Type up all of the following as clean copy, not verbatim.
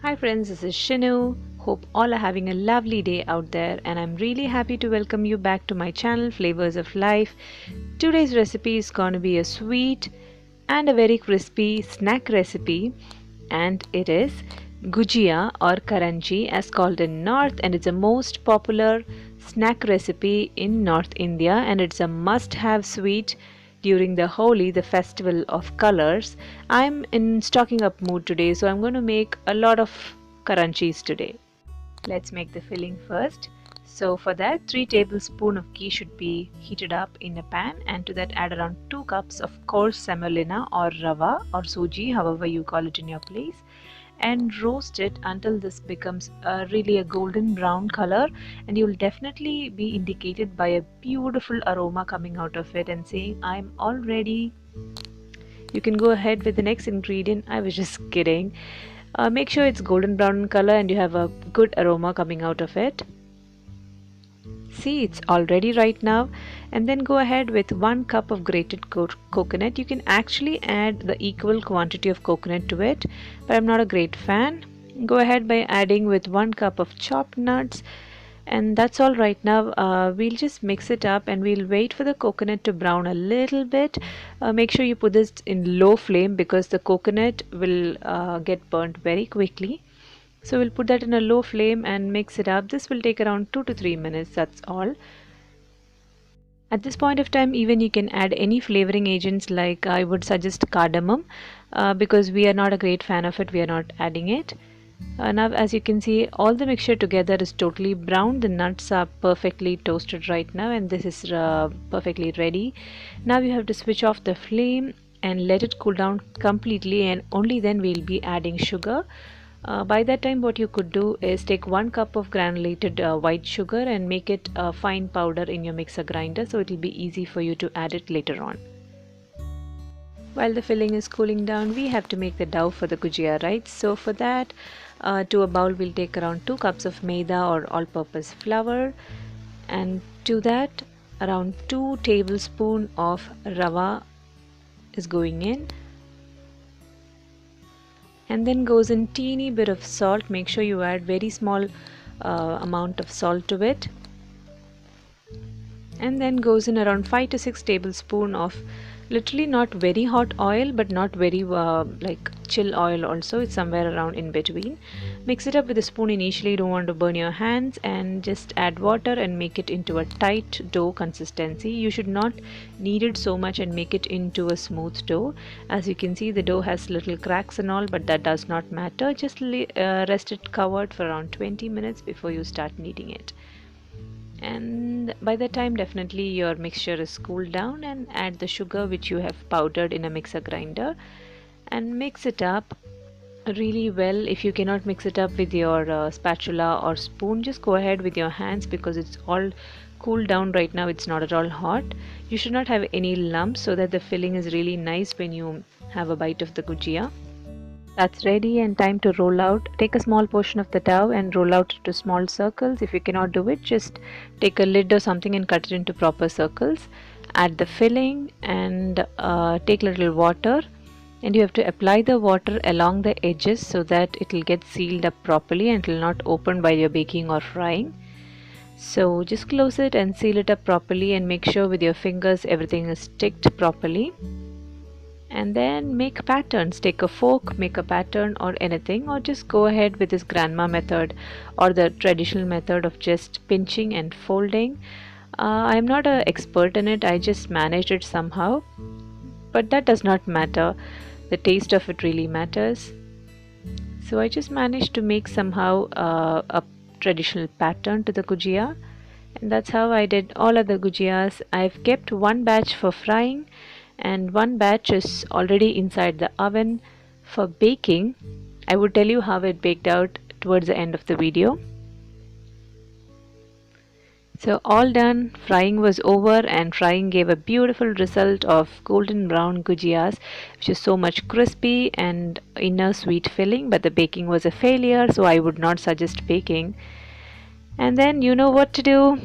Hi friends, this is Shinu. Hope all are having a lovely day out there, and I'm really happy to welcome you back to my channel Flavors of Life. Today's recipe is going to be a sweet and a very crispy snack recipe, and it is Gujiya or Karanji as called in North, and it's a most popular snack recipe in North India, and it's a must-have sweet during the Holi, the festival of colors. I'm in stocking up mood today, so I'm going to make a lot of karanchis today. Let's make the filling first. So for that, 3 tablespoons of ghee should be heated up in a pan, and to that add around 2 cups of coarse semolina or rava or suji, however you call it in your place, and roast it until this becomes really a golden brown color, and you will definitely be indicated by a beautiful aroma coming out of it and saying, I'm all ready. You can go ahead with the next ingredient. I was just kidding. Make sure it's golden brown in color and you have a good aroma coming out of it. See, it's all ready right now. And then go ahead with 1 cup of grated coconut. You can actually add the equal quantity of coconut to it, but I'm not a great fan. Go ahead by adding with 1 cup of chopped nuts, and that's all right now. We'll just mix it up and we'll wait for the coconut to brown a little bit. Make sure you put this in low flame because the coconut will get burnt very quickly. So we'll put that in a low flame and mix it up. This will take around 2 to 3 minutes, that's all. At this point of time, even you can add any flavoring agents, like I would suggest cardamom, because we are not a great fan of it, we are not adding it. Now as you can see, all the mixture together is totally brown. The nuts are perfectly toasted right now, and this is perfectly ready. Now you have to switch off the flame and let it cool down completely, and only then we'll be adding sugar. By that time, what you could do is take 1 cup of granulated white sugar and make it a fine powder in your mixer grinder, so it will be easy for you to add it later on. While the filling is cooling down, we have to make the dough for the gujiya, right? So for that, to a bowl we'll take around 2 cups of maida or all-purpose flour, and to that around 2 tablespoons of rava is going in, and then goes in teeny bit of salt. Make sure you add very small amount of salt to it, and then goes in around 5 to 6 tablespoons of literally not very hot oil but not very like chill oil also. It's somewhere around in between. Mix it up with a spoon initially, you don't want to burn your hands, and just add water and make it into a tight dough consistency. You should not knead it so much and make it into a smooth dough. As you can see, the dough has little cracks and all, but that does not matter. Just rest it covered for around 20 minutes before you start kneading it. And by the time definitely your mixture is cooled down, and add the sugar which you have powdered in a mixer grinder and mix it up really well. If you cannot mix it up with your spatula or spoon, just go ahead with your hands because it's all cooled down right now. It's not at all hot. You should not have any lumps so that the filling is really nice when you have a bite of the gujiya. That's ready and time to roll out. Take a small portion of the dough and roll out into small circles. If you cannot do it, just take a lid or something and cut it into proper circles. Add the filling and take a little water, and you have to apply the water along the edges so that it will get sealed up properly and it will not open while you're baking or frying. So just close it and seal it up properly, and make sure with your fingers everything is sticked properly. And then make patterns. Take a fork, make a pattern or anything, or just go ahead with this grandma method or the traditional method of just pinching and folding. I'm not an expert in it, I just managed it somehow, but that does not matter. The taste of it really matters. So I just managed to make somehow a traditional pattern to the gujiya, and that's how I did all of the gujiyas. I've kept 1 batch for frying and 1 batch is already inside the oven for baking. I would tell you how it baked out towards the end of the video. So all done, frying was over, and frying gave a beautiful result of golden brown gujiyas, which is so much crispy and inner sweet filling, but the baking was a failure, so I would not suggest baking. And then you know what to do.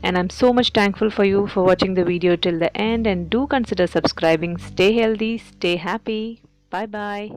And I'm so much thankful for you for watching the video till the end, and do consider subscribing. Stay healthy, stay happy. Bye bye.